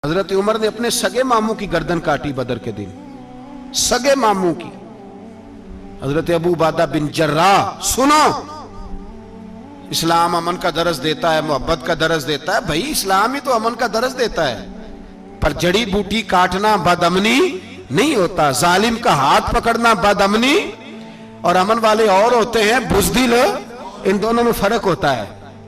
حضرت عمر نے اپنے سگے ماموں کی گردن کاٹی بدر کے دن، سگے ماموں کی۔ حضرت ابو عبیدہ بن جراح، سنو، اسلام امن کا درس دیتا ہے، محبت کا درس دیتا ہے۔ بھائی اسلام ہی تو امن کا درس دیتا ہے، پر جڑی بوٹی کاٹنا بدامنی نہیں ہوتا، ظالم کا ہاتھ پکڑنا بدامنی، اور امن والے اور ہوتے ہیں بزدل، ان دونوں میں فرق ہوتا ہے۔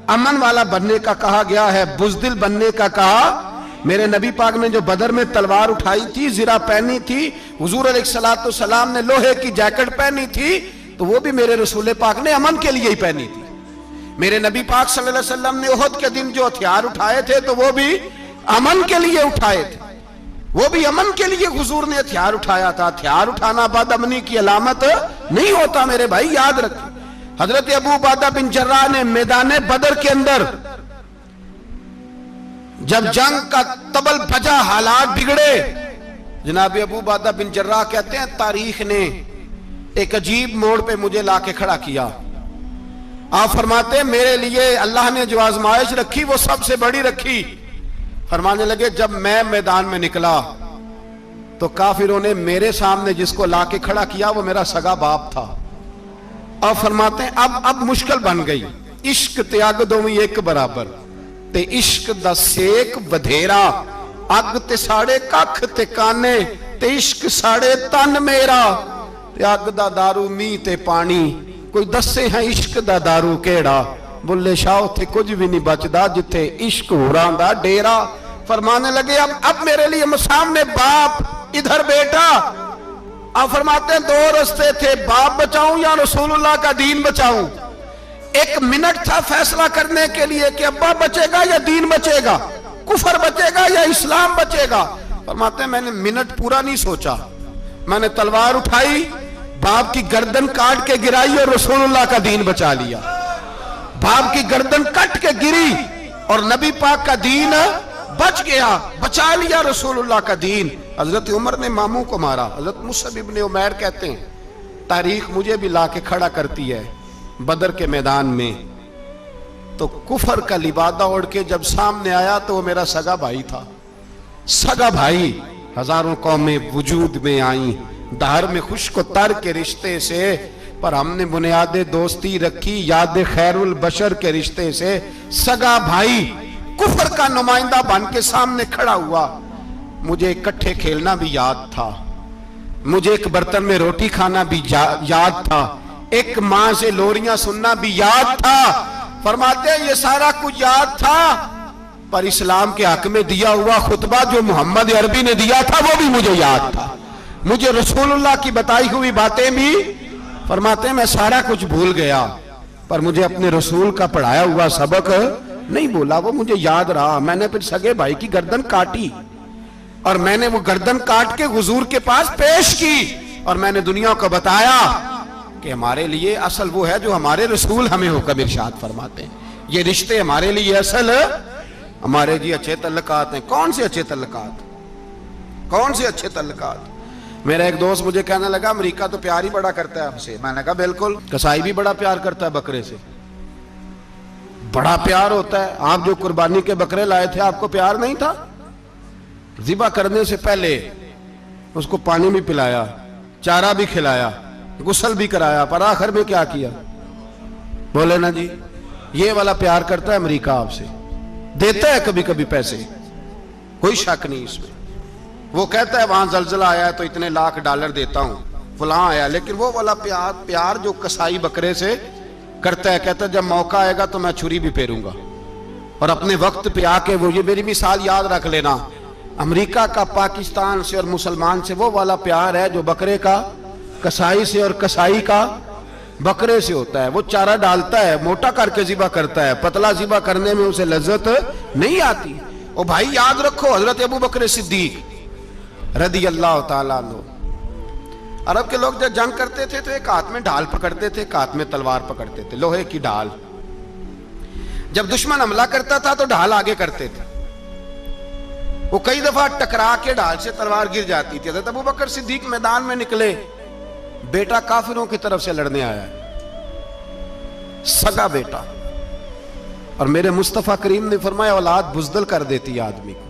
امن والا بننے کا کہا گیا ہے، بزدل بننے کا کہا۔ میرے نبی پاک نے جو بدر میں تلوار اٹھائی تھی، زرہ پہنی تھی، حضور علیہ السلام نے لوہے کی جیکٹ پہنی تھی، تو وہ بھی میرے رسول پاک نے امن کے لیے ہی پہنی تھی۔ میرے نبی پاک صلی اللہ علیہ وسلم نے احد کے دن جو ہتھیار اٹھائے تھے تو وہ بھی امن کے لیے اٹھائے تھے، وہ بھی امن کے لیے حضور نے ہتھیار اٹھایا تھا۔ ہتھیار اٹھانا بد امنی کی علامت نہیں ہوتا میرے بھائی، یاد رکھیں۔ حضرت ابو عبیدہ بن جراح نے میدان بدر کے اندر جب جنگ کا تبل بجا، حالات بگڑے، جناب ابو عبیدہ بن جراح کہتے ہیں تاریخ نے ایک عجیب موڑ پہ مجھے لا کے کھڑا کیا۔ آپ فرماتے ہیں میرے لیے اللہ نے جو آزمائش رکھی وہ سب سے بڑی رکھی۔ فرمانے لگے جب میں میدان میں نکلا تو کافروں نے میرے سامنے جس کو لا کے کھڑا کیا وہ میرا سگا باپ تھا۔ آپ فرماتے ہیں اب مشکل بن گئی، عشق تیاگ دوویں ایک برابر، تے عشق دا سیک بدھیرا، اگ تے ساڑے ککھ تے کانے، تے عشق ساڑے تن میرا، تے اگ دا دارو می تے پانی، کوئی دسے ہیں عشق دا دارو کیڑا، بلے شاہ تھے کچھ بھی نہیں بچدا جتھے عشق ہوران دا ڈیرا۔ فرمانے لگے اب میرے لیے سامنے باپ، ادھر بیٹا۔ آپ فرماتے ہیں دو رستے تھے، باپ بچاؤں یا رسول اللہ کا دین بچاؤں۔ ایک منٹ تھا فیصلہ کرنے کے لیے کہ ابا بچے گا یا دین بچے گا، کفر بچے گا یا اسلام بچے گا۔ فرماتے ہیں میں نے منٹ پورا نہیں سوچا، میں نے تلوار اٹھائی، باپ کی گردن کاٹ کے گرائی اور رسول اللہ کا دین بچا لیا۔ باپ کی گردن کٹ کے گری اور نبی پاک کا دین بچ گیا، بچا لیا رسول اللہ کا دین۔ حضرت عمر نے ماموں کو مارا۔ حضرت مصعب ابن عمیر کہتے ہیں تاریخ مجھے بھی لا کے کھڑا کرتی ہے بدر کے میدان میں، تو کفر کا لبادہ اوڑھ کے جب سامنے آیا تو وہ میرا سگا بھائی تھا، سگا بھائی۔ ہزاروں قومیں وجود میں آئیں دہر میں خشک و تر کے رشتے سے، پر ہم نے بنیاد دوستی رکھی یاد خیر البشر کے رشتے سے۔ سگا بھائی کفر کا نمائندہ بن کے سامنے کھڑا ہوا۔ مجھے اکٹھے کھیلنا بھی یاد تھا، مجھے ایک برتن میں روٹی کھانا بھی یاد تھا، ایک ماں سے لوریاں سننا بھی یاد تھا۔ فرماتے ہیں یہ سارا کچھ یاد تھا، پر اسلام کے حق میں دیا ہوا خطبہ جو محمد عربی نے دیا تھا وہ بھی مجھے یاد تھا، مجھے رسول اللہ کی بتائی ہوئی باتیں بھی۔ فرماتے ہیں میں سارا کچھ بھول گیا، پر مجھے اپنے رسول کا پڑھایا ہوا سبق نہیں بولا، وہ مجھے یاد رہا۔ میں نے پھر سگے بھائی کی گردن کاٹی اور میں نے وہ گردن کاٹ کے حضور کے پاس پیش کی، اور میں نے دنیا کو بتایا کہ ہمارے لیے اصل وہ ہے جو ہمارے رسول ہمیں حکم ارشاد فرماتے ہیں۔ یہ رشتے ہمارے لیے اصل ہمارے جی اچھے تعلقات ہیں۔ کون سے اچھے تعلقات؟ کون سے اچھے تعلقات؟ میرا ایک دوست مجھے کہنے لگا امریکہ تو پیار ہی بڑا کرتا ہے ہم سے۔ میں نے کہا بالکل، کسائی بھی بڑا پیار کرتا ہے بکرے سے، بڑا پیار ہوتا ہے۔ آپ جو قربانی کے بکرے لائے تھے آپ کو پیار نہیں تھا؟ ذبح کرنے سے پہلے اس کو پانی بھی پلایا، چارہ بھی کھلایا، غسل بھی کرایا، پر آخر میں کیا کیا؟ بولے نا جی، یہ والا پیار کرتا ہے امریکہ آپ سے، دیتا ہے کبھی کبھی پیسے، کوئی شک نہیں اس میں۔ وہ کہتا ہے وہاں زلزلہ آیا ہے تو اتنے لاکھ ڈالر دیتا ہوں، فلاں آیا، لیکن وہ والا پیار جو کسائی بکرے سے کرتا ہے، کہتا ہے جب موقع آئے گا تو میں چھری بھی پھیروں گا، اور اپنے وقت پہ آ کے وہ، یہ میری مثال یاد رکھ لینا، امریکہ کا پاکستان سے اور مسلمان سے وہ والا پیار ہے جو بکرے کا کسائی سے اور کسائی کا بکرے سے ہوتا ہے۔ وہ چارہ ڈالتا ہے، موٹا کر کے ذبح کرتا ہے، پتلا ذبح کرنے میں اسے لذت نہیں آتی۔ اور بھائی یاد رکھو حضرت ابو بکر صدیق رضی اللہ تعالیٰ عنہ، عرب کے لوگ جب جنگ کرتے تھے تو ایک ہاتھ میں ڈھال پکڑتے تھے، ایک ہاتھ میں تلوار پکڑتے تھے، لوہے کی ڈھال۔ جب دشمن حملہ کرتا تھا تو ڈھال آگے کرتے تھے، وہ کئی دفعہ ٹکرا کے ڈھال سے تلوار گر جاتی تھی۔ حضرت ابو بکر صدیق میدان میں نکلے، بیٹا کافروں کی طرف سے لڑنے آیا ہے، سگا بیٹا، اور میرے مصطفیٰ کریم نے فرمایا اولاد بزدل کر دیتی ہے آدمی کو۔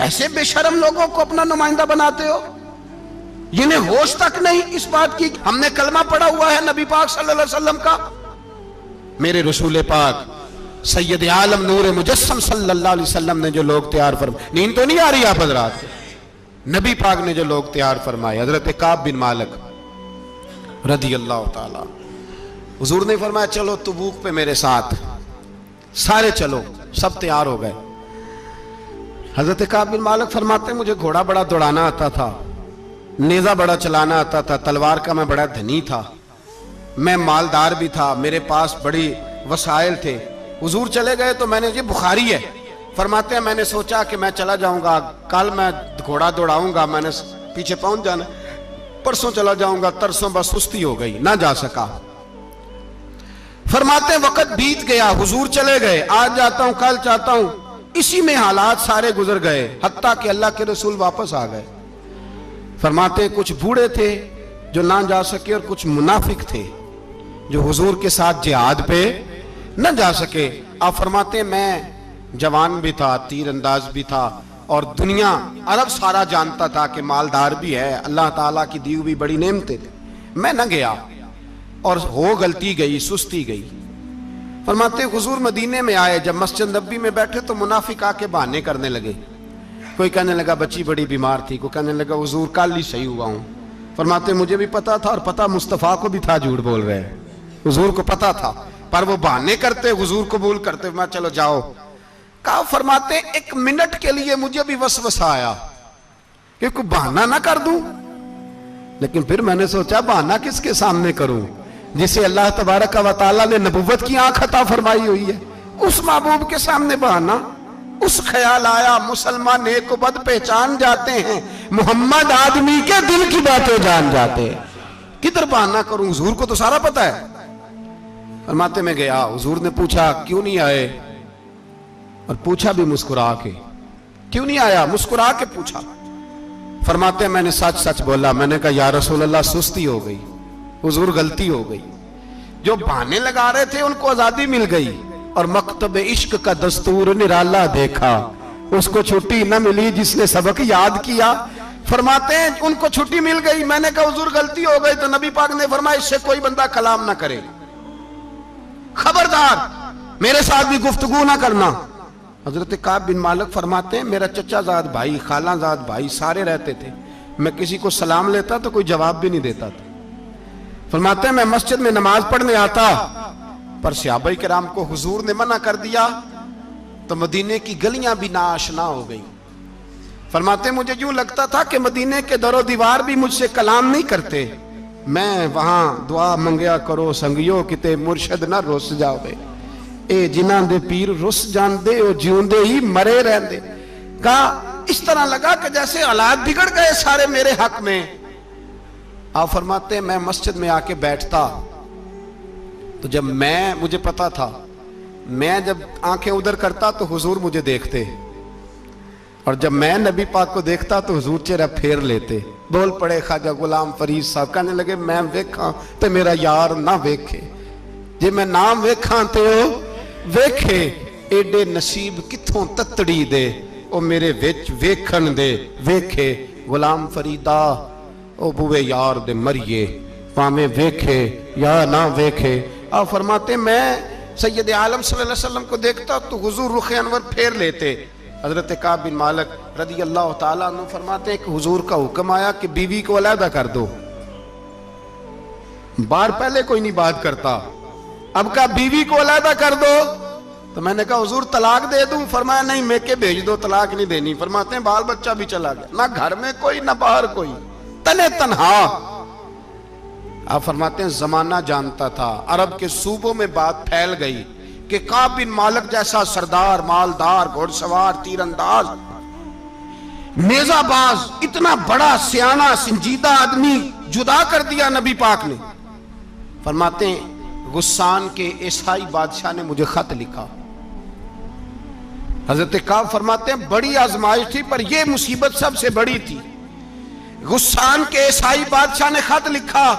ایسے بے شرم لوگوں کو اپنا نمائندہ بناتے ہو، جنہیں ہوش تک نہیں اس بات کی۔ ہم نے کلمہ پڑھا ہوا ہے نبی پاک صلی اللہ علیہ وسلم کا، میرے رسول پاک سید عالم نور مجسم صلی اللہ علیہ وسلم نے جو لوگ تیار فرمائے، نیند تو نہیں آ رہی آپ حضرات؟ نبی پاک نے جو لوگ تیار فرمائے، حضرت کعب بن مالک رضی اللہ تعالی، حضور نے فرمایا چلو تبوک پہ میرے ساتھ، سارے چلو، سب تیار ہو گئے۔ حضرت کعب بن مالک فرماتے ہیں مجھے گھوڑا بڑا دوڑانا آتا تھا، نیزہ بڑا چلانا آتا تھا، تلوار کا میں بڑا دھنی تھا، میں مالدار بھی تھا، میرے پاس بڑی وسائل تھے۔ حضور چلے گئے تو میں نے، یہ بخاری ہے، فرماتے ہیں میں نے سوچا کہ میں چلا جاؤں گا، کل میں گھوڑا دوڑاؤں گا، میں نے پیچھے پہنچ جانا، پرسوں چلا جاؤں گا، ترسوں بس سستی ہو گئی، نہ جا سکا۔ فرماتے ہیں وقت بیت گیا، حضور چلے گئے، آج جاتا ہوں کل چاہتا ہوں، اسی میں حالات سارے گزر گئے، حتیٰ کہ اللہ کے رسول واپس آ گئے۔ فرماتے ہیں کچھ بوڑھے تھے جو نہ جا سکے، اور کچھ منافق تھے جو حضور کے ساتھ جہاد پہ نہ جا سکے۔ آپ فرماتے ہیں میں جوان بھی تھا، تیر انداز بھی تھا، اور دنیا عرب سارا جانتا تھا کہ مالدار بھی ہے، اللہ تعالیٰ کی دی ہوئی بڑی نعمتیں تھے، میں نہ گیا، اور ہو غلطی گئی، سستی گئی۔ فرماتے ہیں حضور مدینے میں آئے، جب مسجد نبی میں بیٹھے تو منافق آ کے بہانے کرنے لگے، کوئی کہنے لگا بچی بڑی بیمار تھی، کوئی کہنے لگا حضور کل ہی صحیح ہوا ہوں۔ فرماتے ہیں مجھے بھی پتا تھا، اور پتا مصطفیٰ کو بھی تھا جھوٹ بول رہے ہیں، حضور کو پتا تھا، پر وہ بہانے کرتے، حضور قبول کرتے، میں چلو جاؤ۔ کہا فرماتے ہیں ایک منٹ کے لیے مجھے بھی وسوسہ آیا کہ کوئی بہانہ نہ کر دوں، لیکن پھر میں نے سوچا بہانہ کس کے سامنے کروں جسے اللہ تبارک و تعالیٰ نے نبوت کی آنکھ عطا فرمائی ہوئی ہے، اس محبوب کے سامنے بہانہ۔ اس خیال آیا مسلمان نیک و بد پہچان جاتے ہیں، محمد آدمی کے دل کی باتیں جان جاتے ہیں، کدھر بہانہ کروں، حضور کو تو سارا پتا ہے۔ فرماتے میں گیا، حضور نے پوچھا کیوں نہیں آئے، اور پوچھا بھی مسکرا کے، کیوں نہیں آیا، مسکرا کے پوچھا۔ فرماتے ہیں میں نے سچ سچ بولا، میں نے کہا یا رسول اللہ سستی ہو گئی، حضور غلطی ہو گئی، جو بہانے لگا رہے تھے ان کو آزادی مل گئی، اور مکتب عشق کا دستور نرالا دیکھا، اس کو چھٹی نہ ملی جس نے سبق یاد کیا۔ فرماتے ہیں ان کو چھٹی مل گئی، میں نے کہا حضور غلطی ہو گئی، تو نبی پاک نے فرمایا اس سے کوئی بندہ کلام نہ کرے، خبردار میرے ساتھ بھی گفتگو نہ کرنا۔ حضرت کعب بن مالک فرماتے ہیں میرا چچا زاد بھائی، خالہ زاد بھائی سارے رہتے تھے، میں کسی کو سلام لیتا تو کوئی جواب بھی نہیں دیتا تھا۔ فرماتے ہیں میں مسجد میں نماز پڑھنے آتا، پر صحابہ کرام کو حضور نے منع کر دیا تو مدینے کی گلیاں بھی ناآشنا ہو گئی۔ فرماتے ہیں مجھے یوں لگتا تھا کہ مدینے کے در و دیوار بھی مجھ سے کلام نہیں کرتے، میں وہاں دعا منگیا کرو سنگیو کتے مرشد نہ رس جاوے، اے جنہاں دے پیر رس جان دے او جیوندے ہی مرے رہن دے۔ کہا اس طرح لگا کہ جیسے حالات بگڑ گئے سارے میرے حق میں۔ آپ فرماتے ہیں میں مسجد میں آ کے بیٹھتا تو جب مجھے پتا تھا میں جب آنکھیں ادھر کرتا تو حضور مجھے دیکھتے، اور جب میں نبی پاک کو دیکھتا تو حضور چہرہ پھیر لیتے۔ بول پڑے خواجہ غلام فرید صاحب، کہنے لگے میں ویکھاں تے میرا یار نہ ویکھے، جے میں نام ویکھاں تے او ویکھے، ایڈے نصیب کتھوں تتڑی دے او میرے وچ ویکھن دے ویکھے، غلام فریدا او بوے یار دے مریے پامیں ویکھے یا نہ ویکھے۔ آپ فرماتے میں سید عالم صلی اللہ علیہ وسلم کو دیکھتا تو حضور رخ انور پھیر لیتے۔ حضرت کعب بن مالک رضی اللہ تعالیٰ عنہ فرماتے ہیں کہ حضور کا حکم آیا کہ بیوی کو علیحدہ کر دو، بار پہلے کوئی نہیں بات کرتا، اب کہا بیوی کو علیحدہ کر دو، تو میں نے کہا حضور طلاق دے دوں، فرمایا نہیں میکے بھیج دو، طلاق نہیں دینی۔ فرماتے ہیں بال بچہ بھی چلا گیا، نہ گھر میں کوئی نہ باہر کوئی، تنے تنہا۔ آپ فرماتے ہیں زمانہ جانتا تھا، عرب کے صوبوں میں بات پھیل گئی کہ کعب بن مالک جیسا سردار، مالدار، گھوڑ سوار، تیر انداز، نیزہ باز، اتنا بڑا سیانہ سنجیدہ آدمی جدا کر دیا نبی پاک نے۔ فرماتے ہیں غسان کے عیسائی بادشاہ نے مجھے خط لکھا۔ حضرت کعب فرماتے ہیں بڑی آزمائش تھی، پر یہ مصیبت سب سے بڑی تھی۔ غسان کے عیسائی بادشاہ نے خط لکھا،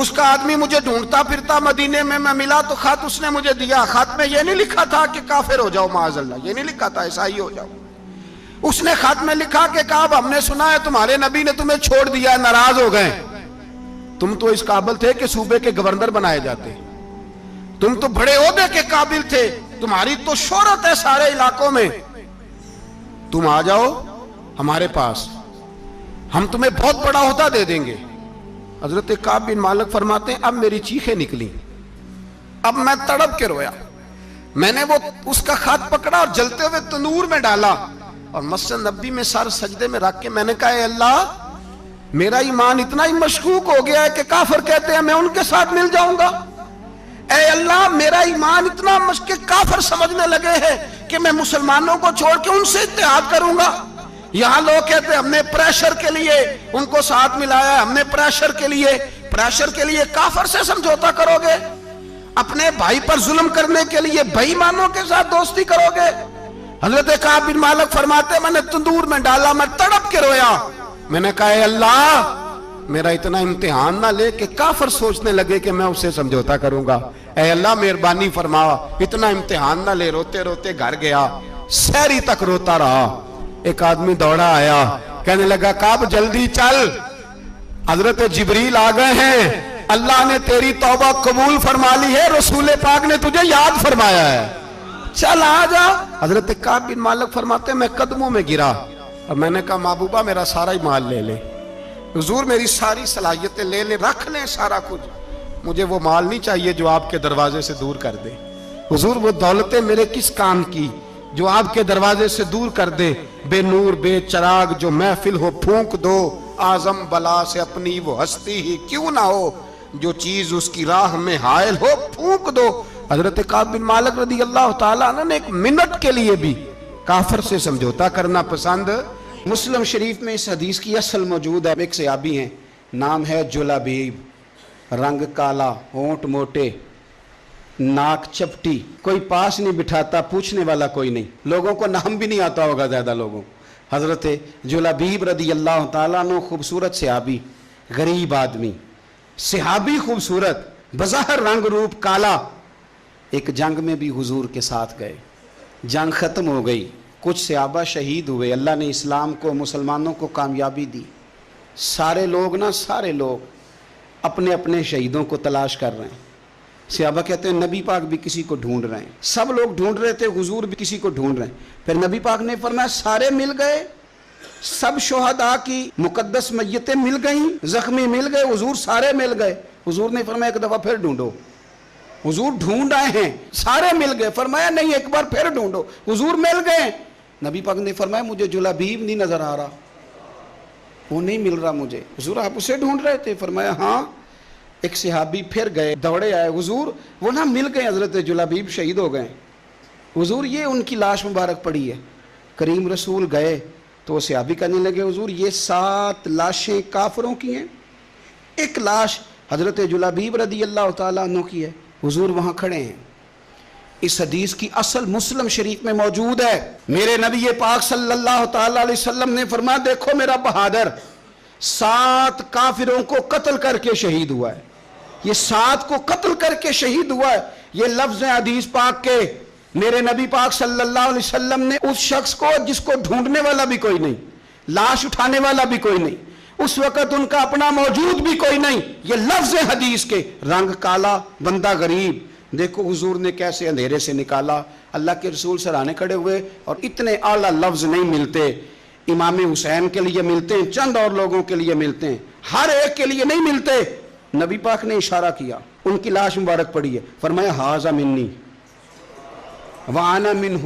اس کا آدمی مجھے ڈھونڈتا پھرتا مدینے میں، میں ملا تو خط اس نے مجھے دیا۔ خط میں یہ نہیں لکھا تھا کہ کافر ہو جاؤ معاذ اللہ، یہ نہیں لکھا تھا عیسائی ہو جاؤ، اس نے خط میں لکھا کہ کعب ہم نے سنا ہے تمہارے نبی نے تمہیں چھوڑ دیا ہے، ناراض ہو گئے، تم تو اس قابل تھے کہ صوبے کے گورنر بنائے جاتے، تم تو بڑے عہدے کے قابل تھے، تمہاری تو شہرت ہے سارے علاقوں میں، تم آ جاؤ ہمارے پاس، ہم تمہیں بہت بڑا عہدہ دے دیں گے۔ حضرت کعب بن مالک فرماتے ہیں اب میری چیخیں نکلی، اب میں تڑپ کے رویا، میں نے وہ اس کا خط پکڑا اور جلتے ہوئے تنور میں ڈالا اور مسجد نبی میں سر سجدے میں رکھ کے میں نے کہا اے اللہ میرا ایمان اتنا ہی مشکوک ہو گیا ہے کہ کافر کہتے ہیں میں ان کے ساتھ مل جاؤں گا، اے اللہ میرا ایمان اتنا مشکوک کافر سمجھنے لگے ہیں کہ میں مسلمانوں کو چھوڑ کے ان سے اتحاد کروں گا۔ یہاں لوگ کہتے ہیں ہم نے پریشر کے لیے ان کو ساتھ ملایا، ہم نے پریشر کے لیے کافر سے سمجھوتا کرو گے، اپنے بھائی پر ظلم کرنے کے لیے بے ایمانوں کے ساتھ دوستی کرو گے۔ حضرت کعب بن مالک فرماتے میں نے تندور میں ڈالا، میں تڑپ کے رویا، میں نے کہا اے اللہ میرا اتنا امتحان نہ لے کہ کافر سوچنے لگے کہ میں اس سے سمجھوتا کروں گا، اے اللہ مہربانی فرما اتنا امتحان نہ لے۔ روتے روتے گھر گیا، سحری تک روتا رہا، ایک آدمی دوڑا آیا کہنے لگا کعب جلدی چل، حضرت جبریل آ گئے ہیں، اللہ نے تیری توبہ قبول فرما لی ہے، رسول پاک نے تجھے یاد فرمایا ہے، چل آ جا۔ حضرت کعب بن مالک فرماتے میں قدموں میں گرا اور میں نے کہا محبوبہ میرا سارا ہی مال لے لے، حضور میری ساری صلاحیتیں لے لے، رکھ لیں سارا کچھ، مجھے وہ مال نہیں چاہیے جو آپ کے دروازے سے دور کر دے، حضور وہ دولتیں میرے کس کام کی جو آپ کے دروازے سے دور کر دے، بے نور بے چراغ جو محفل ہو پھونک دو، اعظم بلا سے اپنی وہ ہستی ہی کیوں نہ ہو، جو چیز اس کی راہ میں حائل ہو پھونک دو۔ حضرت کعب بن مالک رضی اللہ تعالیٰ عنہ نے ایک منٹ کے لیے بھی کافر سے سمجھوتا کرنا پسند۔ مسلم شریف میں اس حدیث کی اصل موجود ہے، ایک صحابی ہیں نام ہے جلابیب، رنگ کالا، ہونٹ موٹے، ناک چپٹی، کوئی پاس نہیں بٹھاتا، پوچھنے والا کوئی نہیں، لوگوں کو نام بھی نہیں آتا ہوگا زیادہ لوگوں۔ حضرت جلابیب رضی اللہ تعالیٰ عنہ خوبصورت صحابی، غریب آدمی، صحابی خوبصورت، بظاہر رنگ روپ کالا، ایک جنگ میں بھی حضور کے ساتھ گئے، جنگ ختم ہو گئی، کچھ صحابہ شہید ہوئے، اللہ نے اسلام کو مسلمانوں کو کامیابی دی، سارے لوگ اپنے اپنے شہیدوں کو تلاش کر رہے ہیں، صحابہ کہتے ہیں نبی پاک بھی کسی کو ڈھونڈ رہے ہیں، سب لوگ ڈھونڈ رہے تھے، حضور بھی کسی کو ڈھونڈ رہے ہیں، پھر نبی پاک نے فرمایا سارے مل گئے، سب شہداء کی مقدس میتیں مل گئیں، زخمی مل گئے، حضور سارے مل گئے، حضور نے فرمایا ایک دفعہ پھر ڈھونڈو، حضور ڈھونڈ آئے ہیں سارے مل گئے، فرمایا نہیں ایک بار پھر ڈھونڈو، حضور مل گئے، نبی پاک نے فرمایا مجھے جلابیب نہیں نظر آ رہا، وہ نہیں مل رہا مجھے، حضور آپ اسے ڈھونڈ رہے تھے؟ فرمایا ہاں۔ ایک صحابی پھر گئے، دوڑے آئے، حضور وہ نہ مل گئے، حضرت جلابیب شہید ہو گئے، حضور یہ ان کی لاش مبارک پڑی ہے۔ کریم رسول گئے تو وہ صحابی کہنے لگے حضور یہ 7 لاشیں کافروں کی ہیں، ایک لاش حضرت جلابیب رضی اللہ تعالیٰ عنہ کی ہے، حضور وہاں کھڑے ہیں۔ اس حدیث کی اصل مسلم شریف میں موجود ہے، میرے نبی پاک صلی اللہ تعالیٰ علیہ وسلم نے فرمایا دیکھو میرا بہادر 7 کافروں کو قتل کر کے شہید ہوا ہے، یہ 7 کو قتل کر کے شہید ہوا ہے، یہ لفظ ہیں حدیث پاک کے، میرے نبی پاک صلی اللہ علیہ وسلم نے اس شخص کو جس کو ڈھونڈنے والا بھی کوئی نہیں، لاش اٹھانے والا بھی کوئی نہیں، اس وقت ان کا اپنا موجود بھی کوئی نہیں، یہ لفظ حدیث کے، رنگ کالا، بندہ غریب، دیکھو حضور نے کیسے اندھیرے سے نکالا، اللہ کے رسول سرانے کھڑے ہوئے، اور اتنے اعلیٰ لفظ نہیں ملتے، امام حسین کے لیے ملتے ہیں، چند اور لوگوں کے لیے ملتے ہیں، ہر ایک کے لیے نہیں ملتے۔ نبی پاک نے اشارہ کیا، ان کی لاش مبارک پڑی ہے، فرمایا ھذا منی وانا منہ،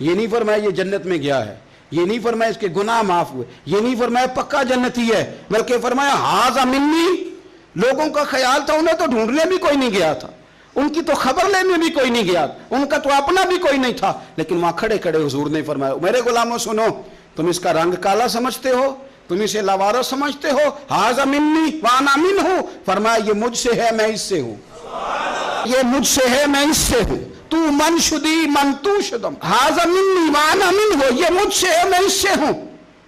یہ نہیں فرمایا یہ جنت میں گیا ہے، یہ نہیں فرمایا اس کے گناہ معاف ہوئے، یہ نہیں فرمایا پکا جنتی ہے، بلکہ فرمایا ھذا منی۔ لوگوں کا خیال تھا انہیں تو ڈھونڈنے بھی کوئی نہیں گیا تھا، ان کی تو خبر لینے بھی کوئی نہیں گیا، ان کا تو اپنا بھی کوئی نہیں تھا، لیکن وہاں کھڑے کھڑے حضور نے فرمایا میرے غلاموں سنو، تم اس کا رنگ کالا سمجھتے ہو، تم اسے لاوارث سمجھتے ہو، ھذا منی وانا منہ، فرمایا یہ مجھ سے ہے میں اس سے ہوں، یہ مجھ سے ہے میں اس سے ہوں، تو من شدی من تو شدم، ھذا منی وانا منہ، یہ مجھ سے ہے میں اس سے ہوں۔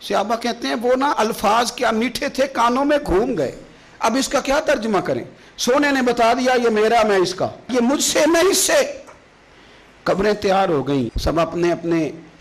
صحابہ کہتے ہیں وہ نا الفاظ کیا میٹھے تھے، کانوں میں گھوم گئے، اب اس کا کیا ترجمہ کریں؟ سونے نے بتا دیا یہ میرا میں اس کا، یہ مجھ سے میں اس سے۔ قبریں تیار ہو گئیں، سب اپنے اپنے